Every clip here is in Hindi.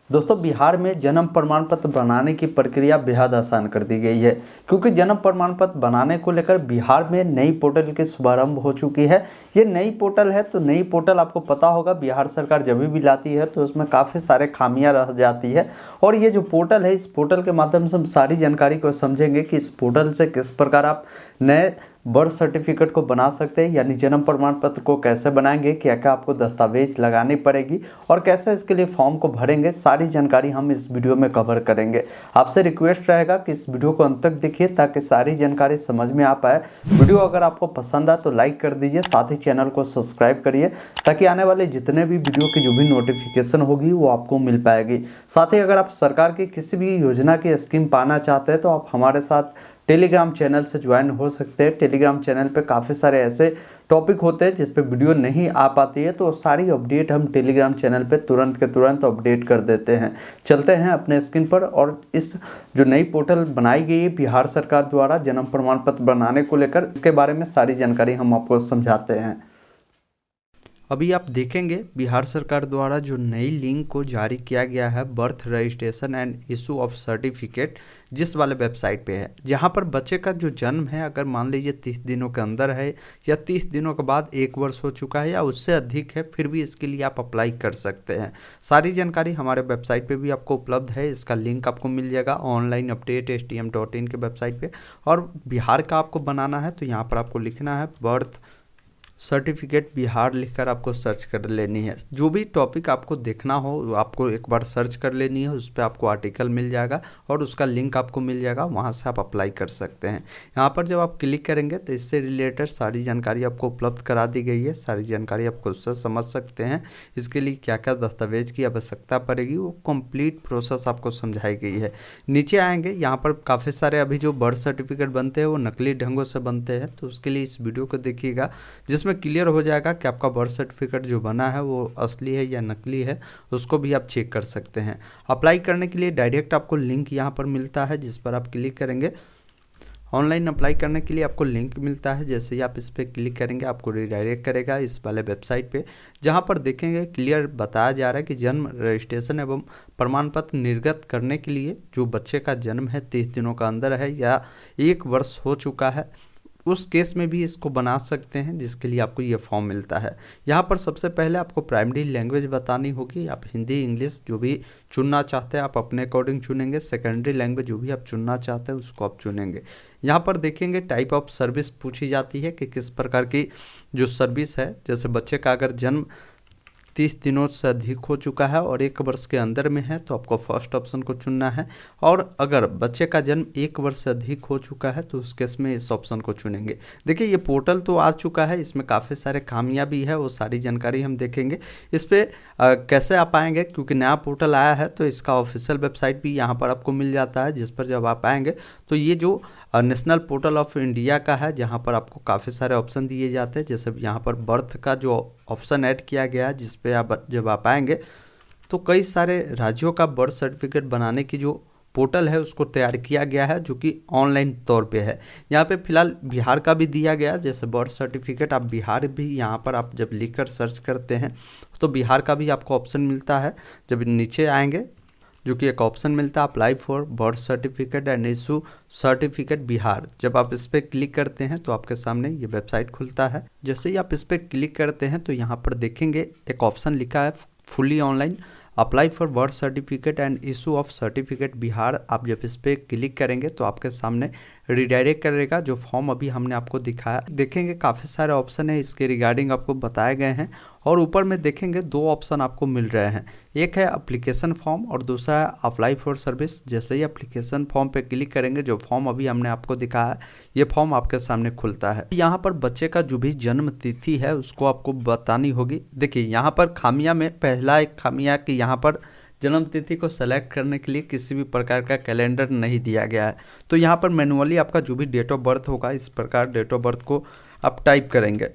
दोस्तों बिहार में जन्म प्रमाण पत्र बनाने की प्रक्रिया बेहद आसान कर दी गई है, क्योंकि जन्म प्रमाण पत्र बनाने को लेकर बिहार में नई पोर्टल की शुभारंभ हो चुकी है। ये नई पोर्टल है, तो नई पोर्टल आपको पता होगा बिहार सरकार जब भी लाती है तो उसमें काफ़ी सारे खामियां रह जाती है। और ये जो पोर्टल है, इस पोर्टल के माध्यम से हम सारी जानकारी को समझेंगे कि इस पोर्टल से किस प्रकार आप नए बर्थ सर्टिफिकेट को बना सकते हैं, यानी जन्म प्रमाण पत्र को कैसे बनाएंगे, क्या क्या आपको दस्तावेज लगानी पड़ेगी और कैसे इसके लिए फॉर्म को भरेंगे, सारी जानकारी हम इस वीडियो में कवर करेंगे। आपसे रिक्वेस्ट रहेगा कि इस वीडियो को अंत तक देखिए ताकि सारी जानकारी समझ में आ पाए। वीडियो अगर आपको पसंद आए तो लाइक कर दीजिए, साथ ही चैनल को सब्सक्राइब करिए ताकि आने वाले जितने भी वीडियो की जो भी नोटिफिकेशन होगी वो आपको मिल पाएगी। साथ ही अगर आप सरकार की किसी भी योजना की स्कीम पाना चाहते हैं तो आप हमारे साथ टेलीग्राम चैनल से ज्वाइन हो सकते हैं। टेलीग्राम चैनल पे काफ़ी सारे ऐसे टॉपिक होते हैं जिस पे वीडियो नहीं आ पाती है, तो सारी अपडेट हम टेलीग्राम चैनल पे तुरंत के तुरंत अपडेट कर देते हैं। चलते हैं अपने स्क्रीन पर और इस जो नई पोर्टल बनाई गई है बिहार सरकार द्वारा जन्म प्रमाण पत्र बनाने को लेकर, इसके बारे में सारी जानकारी हम आपको समझाते हैं। अभी आप देखेंगे बिहार सरकार द्वारा जो नई लिंक को जारी किया गया है, birth registration and issue of certificate, जिस वाले वेबसाइट पे है, जहां पर बच्चे का जो जन्म है अगर मान लीजिए 30 दिनों के अंदर है या 30 दिनों के बाद 1 वर्ष हो चुका है या उससे अधिक है, फिर भी इसके लिए आप अप्लाई कर सकते हैं। सारी जानकारी हमारे वेबसाइट पे भी आपको उपलब्ध है, इसका लिंक आपको मिल जाएगा ऑनलाइन अपडेट stm.in के वेबसाइट पे। और बिहार का आपको बनाना है तो यहाँ पर आपको लिखना है बर्थ सर्टिफिकेट बिहार लिखकर आपको सर्च कर लेनी है। जो भी टॉपिक आपको देखना हो आपको एक बार सर्च कर लेनी है, उस पर आपको आर्टिकल मिल जाएगा और उसका लिंक आपको मिल जाएगा, वहाँ से आप अप्लाई कर सकते हैं। यहाँ पर जब आप क्लिक करेंगे तो इससे रिलेटेड सारी जानकारी आपको उपलब्ध करा दी गई है। सारी जानकारी आप खुद से समझ सकते हैं। इसके लिए क्या क्या दस्तावेज की आवश्यकता पड़ेगी वो कंप्लीट प्रोसेस आपको समझाई गई है। नीचे आएंगे, यहाँ पर काफ़ी सारे अभी जो बर्थ सर्टिफिकेट बनते हैं वो नकली ढंगों से बनते हैं, तो उसके लिए इस वीडियो को देखिएगा जिसमें क्लियर हो जाएगा कि आपका बर्थ सर्टिफिकेट जो बना है वो असली है या नकली है, उसको भी आप चेक कर सकते हैं। अप्लाई करने के लिए डायरेक्ट आपको लिंक यहाँ पर मिलता है, जिस पर आप क्लिक करेंगे ऑनलाइन अप्लाई करने के लिए आपको लिंक मिलता है। जैसे ही आप इस पर क्लिक करेंगे आपको रिडायरेक्ट करेगा इस वाले वेबसाइट पे, जहां पर देखेंगे क्लियर बताया जा रहा है कि जन्म रजिस्ट्रेशन एवं प्रमाण पत्र निर्गत करने के लिए जो बच्चे का जन्म है 30 दिनों का अंदर है या 1 वर्ष हो चुका है, उस केस में भी इसको बना सकते हैं, जिसके लिए आपको ये फॉर्म मिलता है। यहाँ पर सबसे पहले आपको प्राइमरी लैंग्वेज बतानी होगी। आप हिंदी इंग्लिश जो भी चुनना चाहते हैं आप अपने अकॉर्डिंग चुनेंगे। सेकेंडरी लैंग्वेज जो भी आप चुनना चाहते हैं उसको आप चुनेंगे। यहाँ पर देखेंगे टाइप ऑफ सर्विस पूछी जाती है कि किस प्रकार की जो सर्विस है, जैसे बच्चे का अगर जन्म 30 दिनों से अधिक हो चुका है और 1 वर्ष के अंदर में है तो आपको फर्स्ट ऑप्शन को चुनना है। और अगर बच्चे का जन्म 1 वर्ष से अधिक हो चुका है तो उस केस में इस ऑप्शन को चुनेंगे। देखिए ये पोर्टल तो आ चुका है, इसमें काफ़ी सारे खामियां भी है, वो सारी जानकारी हम देखेंगे। इस पर कैसे आप आएंगे, क्योंकि नया पोर्टल आया है तो इसका ऑफिशियल वेबसाइट भी यहाँ पर आपको मिल जाता है, जिस पर जब आप आएंगे तो ये जो नेशनल पोर्टल ऑफ इंडिया का है, जहाँ पर आपको काफ़ी सारे ऑप्शन दिए जाते हैं। जैसे यहाँ पर बर्थ का जो ऑप्शन ऐड किया गया है, जिस पे आप जब आप आएंगे तो कई सारे राज्यों का बर्थ सर्टिफिकेट बनाने की जो पोर्टल है उसको तैयार किया गया है, जो कि ऑनलाइन तौर पे है। यहाँ पे फिलहाल बिहार का भी दिया गया, जैसे बर्थ सर्टिफिकेट आप बिहार भी यहाँ पर आप जब लिखकर सर्च करते हैं तो बिहार का भी आपको ऑप्शन मिलता है। जब नीचे आएंगे जो कि एक ऑप्शन मिलता है apply for birth certificate and issue certificate Bihar, जब आप इस पर क्लिक करते हैं तो आपके सामने ये वेबसाइट खुलता है। जैसे ही आप इस पर क्लिक करते हैं तो यहाँ पर देखेंगे एक ऑप्शन लिखा है fully online apply for birth certificate and issue of certificate Bihar. आप जब इस पर क्लिक करेंगे तो आपके सामने रिडायरेक्ट करेगा जो फॉर्म अभी हमने आपको दिखाया। देखेंगे काफ़ी सारे ऑप्शन है इसके रिगार्डिंग आपको बताए गए हैं, और ऊपर में देखेंगे 2 ऑप्शन आपको मिल रहे हैं, एक है एप्लीकेशन फॉर्म और दूसरा है अप्लाई फॉर सर्विस। जैसे ही एप्लीकेशन फॉर्म पे क्लिक करेंगे जो फॉर्म अभी हमने आपको दिखाया है ये फॉर्म आपके सामने खुलता है। यहाँ पर बच्चे का जो भी जन्म तिथि है उसको आपको बतानी होगी। देखिए यहाँ पर खामियां में पहला एक खामियां कि यहाँ पर जन्म तिथि को सेलेक्ट करने के लिए किसी भी प्रकार का कैलेंडर नहीं दिया गया है, तो यहाँ पर मैनुअली आपका जो भी डेट ऑफ बर्थ होगा इस प्रकार डेट ऑफ बर्थ को आप टाइप करेंगे।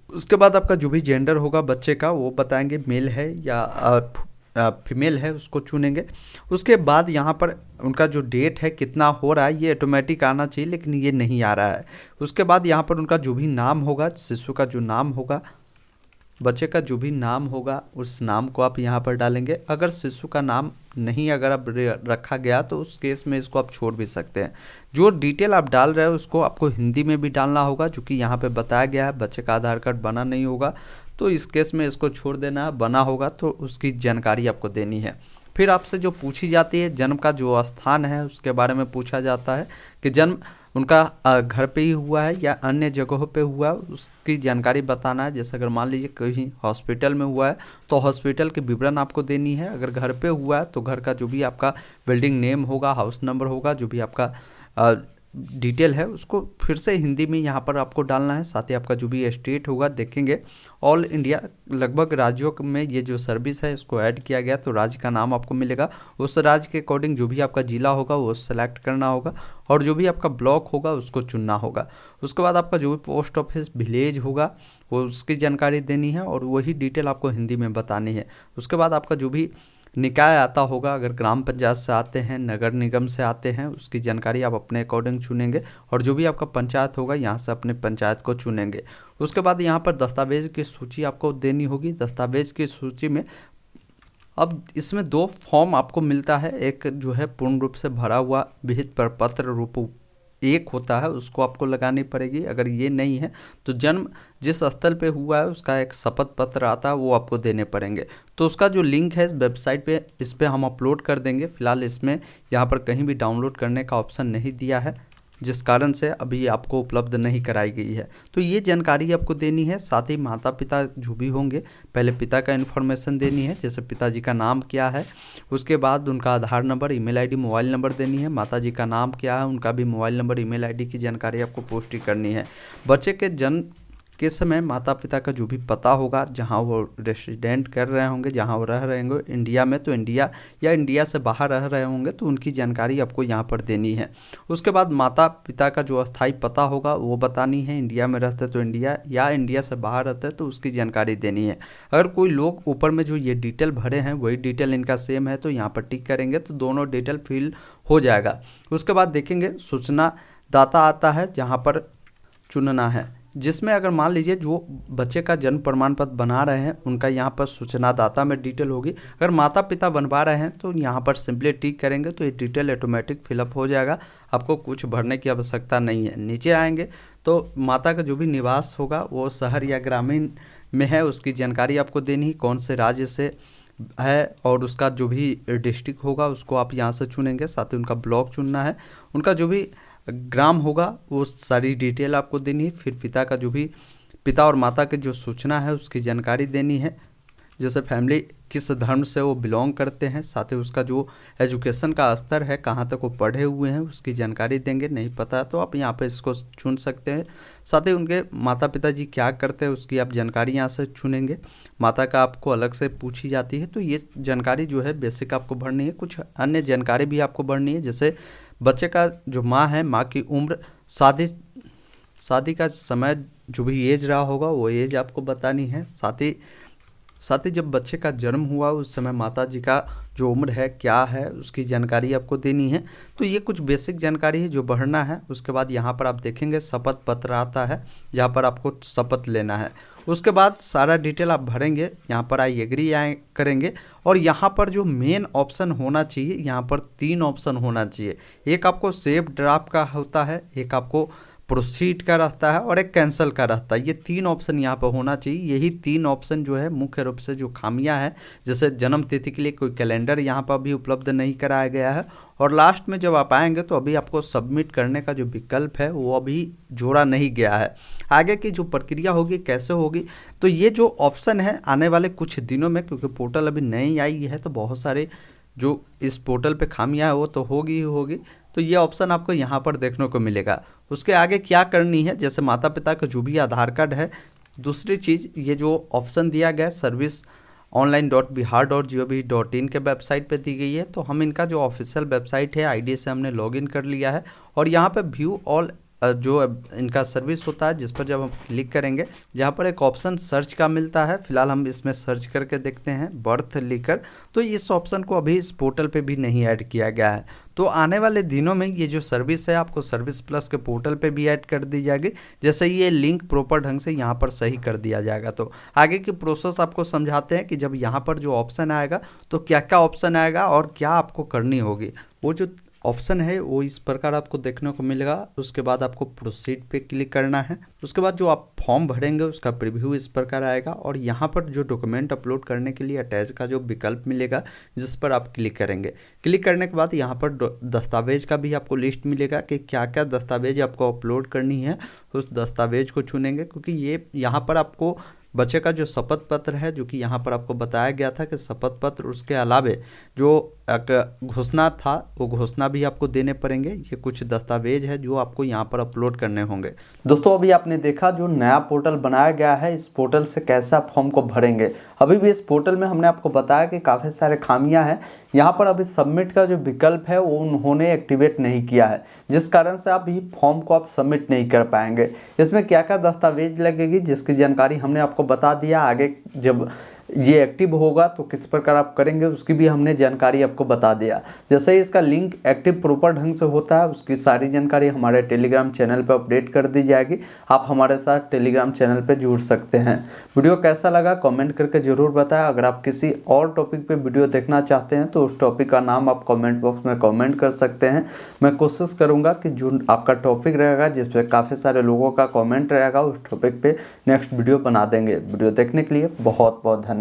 उसके बाद आपका जो भी जेंडर होगा बच्चे का वो बताएंगे मेल है या फीमेल है, उसको चुनेंगे। उसके बाद यहाँ पर उनका जो डेट है कितना हो रहा है ये ऑटोमेटिक आना चाहिए, लेकिन ये नहीं आ रहा है। उसके बाद यहाँ पर उनका जो भी नाम होगा, शिशु का जो नाम होगा बच्चे का जो भी नाम होगा उस नाम को आप यहाँ पर डालेंगे। अगर शिशु का नाम नहीं अगर अब रखा गया तो उस केस में इसको आप छोड़ भी सकते हैं। जो डिटेल आप डाल रहे हो उसको आपको हिंदी में भी डालना होगा, जो कि यहाँ पे बताया गया है। बच्चे का आधार कार्ड बना नहीं होगा तो इस केस में इसको छोड़ देना है, बना होगा तो उसकी जानकारी आपको देनी है। फिर आपसे जो पूछी जाती है जन्म का जो स्थान है उसके बारे में पूछा जाता है कि जन्म उनका घर पे ही हुआ है या अन्य जगहों पे हुआ है, उसकी जानकारी बताना है। जैसे अगर मान लीजिए कहीं हॉस्पिटल में हुआ है तो हॉस्पिटल के विवरण आपको देनी है। अगर घर पे हुआ है तो घर का जो भी आपका बिल्डिंग नेम होगा, हाउस नंबर होगा, जो भी आपका डिटेल है उसको फिर से हिंदी में यहाँ पर आपको डालना है। साथ ही आपका जो भी स्टेट होगा, देखेंगे ऑल इंडिया लगभग राज्यों में ये जो सर्विस है इसको ऐड किया गया तो राज्य का नाम आपको मिलेगा। उस राज्य के अकॉर्डिंग जो भी आपका जिला होगा वो सेलेक्ट करना होगा और जो भी आपका ब्लॉक होगा उसको चुनना होगा। उसके बाद आपका जो भी पोस्ट ऑफिस विलेज होगा वो उसकी जानकारी देनी है और वही डिटेल आपको हिंदी में बतानी है। उसके बाद आपका जो भी निकाय आता होगा, अगर ग्राम पंचायत से आते हैं, नगर निगम से आते हैं, उसकी जानकारी आप अपने अकॉर्डिंग चुनेंगे और जो भी आपका पंचायत होगा यहाँ से अपने पंचायत को चुनेंगे। उसके बाद यहाँ पर दस्तावेज की सूची आपको देनी होगी। दस्तावेज की सूची में अब इसमें 2 फॉर्म आपको मिलता है। एक जो है पूर्ण रूप से भरा हुआ विहित प्रपत्र रूप एक होता है, उसको आपको लगानी पड़ेगी। अगर ये नहीं है तो जन्म जिस स्थल पे हुआ है उसका एक शपथ पत्र आता है, वो आपको देने पड़ेंगे। तो उसका जो लिंक है इस वेबसाइट पे, इस पे हम अपलोड कर देंगे। फिलहाल इसमें यहाँ पर कहीं भी डाउनलोड करने का ऑप्शन नहीं दिया है, जिस कारण से अभी आपको उपलब्ध नहीं कराई गई है। तो ये जानकारी आपको देनी है। साथ ही माता पिता जो भी होंगे, पहले पिता का इन्फॉर्मेशन देनी है, जैसे पिताजी का नाम क्या है, उसके बाद उनका Aadhaar number, email ID, mobile number देनी है। माताजी का नाम क्या है, उनका भी मोबाइल नंबर, ईमेल आईडी की जानकारी आपको पुष्टि करनी है। बच्चे के जन्म के समय माता पिता का जो भी पता होगा, जहाँ वो रेसिडेंट कर रहे होंगे, जहाँ वो रह रहे होंगे इंडिया में, तो इंडिया या इंडिया से बाहर रह रहे होंगे तो उनकी जानकारी आपको यहाँ पर देनी है। उसके बाद माता पिता का जो अस्थाई पता होगा वो बतानी है। इंडिया में रहते तो इंडिया या इंडिया से बाहर रहते तो उसकी जानकारी देनी है। अगर कोई लोग ऊपर में जो ये डिटेल भरे हैं वही डिटेल इनका सेम है तो यहाँ पर टिक करेंगे तो दोनों डिटेल फिल हो जाएगा। उसके बाद देखेंगे सूचना दाता आता है, जहाँ पर चुनना है, जिसमें अगर मान लीजिए जो बच्चे का जन्म प्रमाण पत्र बना रहे हैं उनका यहाँ पर सूचनादाता में डिटेल होगी। अगर माता पिता बनवा रहे हैं तो यहाँ पर सिंपली टिक करेंगे तो ये डिटेल ऑटोमेटिक फिलअप हो जाएगा, आपको कुछ भरने की आवश्यकता नहीं है। नीचे आएंगे तो माता का जो भी निवास होगा वो शहर या ग्रामीण में है, उसकी जानकारी आपको देनी, कौन से राज्य से है और उसका जो भी डिस्ट्रिक्ट होगा उसको आप यहाँ से चुनेंगे। साथ ही उनका ब्लॉक चुनना है, उनका जो भी ग्राम होगा वो सारी डिटेल आपको देनी है। फिर पिता का जो भी पिता और माता की जो सूचना है उसकी जानकारी देनी है, जैसे फैमिली किस धर्म से वो बिलोंग करते हैं। साथ ही उसका जो एजुकेशन का स्तर है, कहाँ तक वो पढ़े हुए हैं, उसकी जानकारी देंगे। नहीं पता है तो आप यहाँ पे इसको चुन सकते हैं। साथ ही उनके माता पिता जी क्या करते हैं उसकी आप जानकारी यहाँ से चुनेंगे। माता का आपको अलग से पूछी जाती है तो ये जानकारी जो है बेसिक आपको भरनी है। कुछ अन्य जानकारी भी आपको भरनी है, जैसे बच्चे का जो माँ है, माँ की उम्र, शादी का समय, जो भी एज रहा होगा वो एज आपको बतानी है। साथ ही जब बच्चे का जन्म हुआ उस समय माता जी का जो उम्र है क्या है उसकी जानकारी आपको देनी है। तो ये कुछ बेसिक जानकारी है जो भरना है। उसके बाद यहाँ पर आप देखेंगे शपथ पत्र आता है, जहाँ पर आपको शपथ लेना है। उसके बाद सारा डिटेल आप भरेंगे, यहाँ पर आई एग्री करेंगे और यहाँ पर जो मेन ऑप्शन होना चाहिए, यहाँ पर 3 ऑप्शन होना चाहिए। एक आपको सेव ड्राफ्ट का होता है, एक आपको प्रोसीड का रहता है और एक कैंसिल का रहता है। ये 3 ऑप्शन यहाँ पर होना चाहिए। यही 3 ऑप्शन जो है मुख्य रूप से जो खामियां हैं, जैसे जन्म तिथि के लिए कोई कैलेंडर यहाँ पर अभी उपलब्ध नहीं कराया गया है और लास्ट में जब आप आएंगे तो अभी आपको सबमिट करने का जो विकल्प है वो अभी जोड़ा नहीं गया है। आगे की जो प्रक्रिया होगी कैसे होगी, तो ये जो ऑप्शन है आने वाले कुछ दिनों में, क्योंकि पोर्टल अभी नई आई है तो बहुत सारे जो इस पोर्टल पे खामियां है वो तो होगी ही होगी, तो ये ऑप्शन आपको यहाँ पर देखने को मिलेगा। उसके आगे क्या करनी है, जैसे माता पिता का जो भी आधार कार्ड है। दूसरी चीज़, ये जो ऑप्शन दिया गया सर्विस online.bihar.gov.in के वेबसाइट पे दी गई है, तो हम इनका जो ऑफिशियल वेबसाइट है आईडी से हमने लॉगिन कर लिया है और यहाँ पे व्यू ऑल जो इनका सर्विस होता है, जिस पर जब हम क्लिक करेंगे, जहाँ पर एक ऑप्शन सर्च का मिलता है, फिलहाल हम इसमें सर्च करके देखते हैं बर्थ लिखकर। तो इस ऑप्शन को अभी इस पोर्टल पे भी नहीं ऐड किया गया है। तो आने वाले दिनों में ये जो सर्विस है आपको सर्विस प्लस के पोर्टल पे भी ऐड कर दी जाएगी, जैसे ये लिंक प्रॉपर ढंग से यहाँ पर सही कर दिया जाएगा। तो आगे की प्रोसेस आपको समझाते हैं कि जब यहाँ पर जो ऑप्शन आएगा तो क्या क्या ऑप्शन आएगा और क्या आपको करनी होगी। वो जो ऑप्शन है वो इस प्रकार आपको देखने को मिलेगा। उसके बाद आपको प्रोसीड पे क्लिक करना है। उसके बाद जो आप फॉर्म भरेंगे उसका प्रीव्यू इस प्रकार आएगा, और यहाँ पर जो डॉक्यूमेंट अपलोड करने के लिए अटैच का जो विकल्प मिलेगा जिस पर आप क्लिक करेंगे, क्लिक करने के बाद यहाँ पर दस्तावेज का भी आपको लिस्ट मिलेगा कि क्या क्या दस्तावेज आपको अपलोड करनी है। उस दस्तावेज को चुनेंगे, क्योंकि ये यहाँ पर आपको बच्चे का जो शपथ पत्र है, जो कि यहाँ पर आपको बताया गया था कि शपथ पत्र, उसके अलावे जो एक घोषणा था वो घोषणा भी आपको देने पड़ेंगे। ये कुछ दस्तावेज है जो आपको यहाँ पर अपलोड करने होंगे। दोस्तों अभी आपने देखा जो नया पोर्टल बनाया गया है, इस पोर्टल से कैसे आप फॉर्म को भरेंगे। अभी भी इस पोर्टल में हमने आपको बताया कि काफ़ी सारे खामियां हैं। यहाँ पर अभी सबमिट का जो विकल्प है वो उन्होंने एक्टिवेट नहीं किया है, जिस कारण से आप ये फॉर्म को आप सबमिट नहीं कर पाएंगे। इसमें क्या क्या दस्तावेज लगेगी जिसकी जानकारी हमने आपको बता दिया। आगे जब ये एक्टिव होगा तो किस प्रकार आप करेंगे उसकी भी हमने जानकारी आपको बता दिया। जैसे ही इसका लिंक एक्टिव प्रॉपर ढंग से होता है उसकी सारी जानकारी हमारे टेलीग्राम चैनल पर अपडेट कर दी जाएगी। आप हमारे साथ टेलीग्राम चैनल पर जुड़ सकते हैं। वीडियो कैसा लगा कमेंट करके ज़रूर बताएं। अगर आप किसी और टॉपिक पे वीडियो देखना चाहते हैं तो उस टॉपिक का नाम आप कमेंट बॉक्स में कमेंट कर सकते हैं। मैं कोशिश करूँगा कि जो आपका टॉपिक रहेगा जिस पर काफ़ी सारे लोगों का कॉमेंट रहेगा उस टॉपिक पर नेक्स्ट वीडियो बना देंगे। वीडियो देखने के लिए बहुत बहुत धन्यवाद।